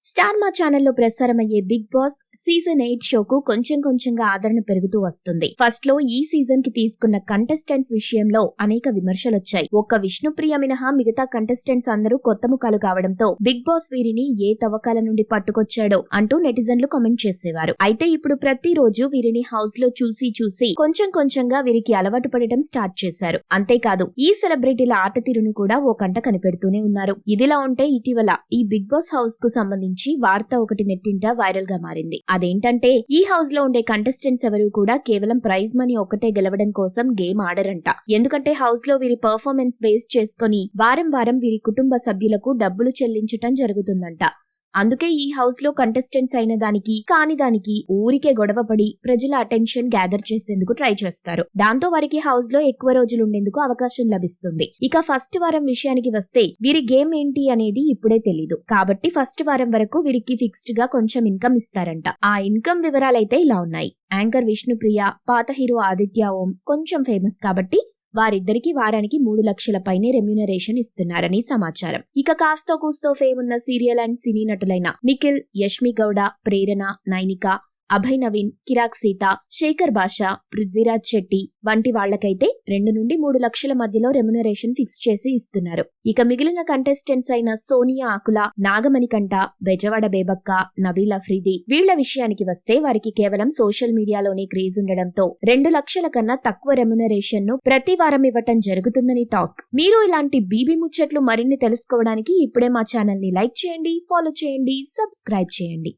Star మా ఛానల్లో ప్రసారమయ్యే బిగ్ బాస్ సీజన్ 8 షోకు కొంచెంగా ఆదరణ పెరుగుతూ వస్తుంది. ఫస్ట్ లో ఈ సీజన్ కి తీసుకున్న కంటెస్టెంట్స్ విషయంలో అనేక విమర్శలొచ్చాయి. ఒక్క విష్ణుప్రియ మినహా మిగతా కంటెస్టెంట్స్ అందరూ కొత్త ముఖాలు కావడంతో బిగ్ బాస్ వీరిని ఏ తవ్వకాల నుండి పట్టుకొచ్చాడో అంటూ నెటిజన్లు కామెంట్ చేసేవారు. అయితే ఇప్పుడు ప్రతిరోజు వీరిని హౌస్ లో చూసి కొంచెంగా వీరికి అలవాటు పడటం స్టార్ట్ చేశారు. అంతేకాదు ఈ సెలబ్రిటీల ఆట తీరును కూడా ఓ కంట కనిపెడుతూనే ఉన్నారు. ఇదిలా ఉంటే ఇటీవల ఈ బిగ్ బాస్ హౌస్ కు సంబంధించి వార్త ఒకటి నెట్టింట వైరల్ గా మారింది. అదేంటంటే ఈ హౌస్ లో ఉండే కంటెస్టెంట్స్ ఎవరు కూడా కేవలం ప్రైజ్ మనీ ఒకటే గెలవడం కోసం గేమ్ ఆడరంట. ఎందుకంటే హౌస్ లో వీరి పర్ఫార్మెన్స్ బేస్ చేసుకుని వారం వీరి కుటుంబ సభ్యులకు డబ్బులు చెల్లించటం జరుగుతుందంట. అందుకే ఈ హౌస్ లో కంటెస్టెంట్స్ అయిన దానికి కాని దానికి ఊరికే గొడవపడి ప్రజల అటెన్షన్ గ్యాదర్ చేసేందుకు ట్రై చేస్తారు. దాంతో వారికి హౌస్ లో ఎక్కువ రోజులు ఉండేందుకు అవకాశం లభిస్తుంది. ఇక ఫస్ట్ వారం విషయానికి వస్తే వీరి గేమ్ ఏంటి అనేది ఇప్పుడే తెలీదు. కాబట్టి ఫస్ట్ వారం వరకు వీరికి ఫిక్స్డ్ గా కొంచెం ఇన్కమ్ ఇస్తారంట. ఆ ఇన్కమ్ వివరాలైతే ఇలా ఉన్నాయి. యాంకర్ విష్ణుప్రియ, పాత హీరో ఆదిత్య ఓం కొంచెం ఫేమస్ కాబట్టి వారిద్దరికి వారానికి 3 లక్షల పైనే రెమ్యూనరేషన్ ఇస్తున్నారని సమాచారం. ఇక కాస్తో కూస్తో ఫేమ్ ఉన్న సీరియల్ అండ్ సినీ నటులైన నిఖిల్, యష్మి గౌడ, ప్రేరణ, నైనిక, అభయ్ నవీన్, కిరాక్ సీత, శేఖర్ భాషా, పృథ్వీరాజ్ శెట్టి వంటి వాళ్లకైతే 2 నుండి 3 లక్షల మధ్యలో రెమ్యునరేషన్ ఫిక్స్ చేసి ఇస్తున్నారు. ఇక మిగిలిన కంటెస్టెంట్స్ అయిన సోనియా ఆకుల, నాగమణికంఠ, బెజవాడ బేబక్క, నబీల్ అఫ్రీది వీళ్ల విషయానికి వస్తే వారికి కేవలం సోషల్ మీడియాలోనే క్రేజ్ ఉండడంతో 2 లక్షల కన్నా తక్కువ రెమ్యునరేషన్ ను ప్రతి వారం ఇవ్వటం జరుగుతుందని టాక్. మీరు ఇలాంటి బీబీ ముచ్చట్లు మరిన్ని తెలుసుకోవడానికి ఇప్పుడే మా ఛానల్ ని లైక్ చేయండి, ఫాలో చేయండి, సబ్స్క్రైబ్ చేయండి.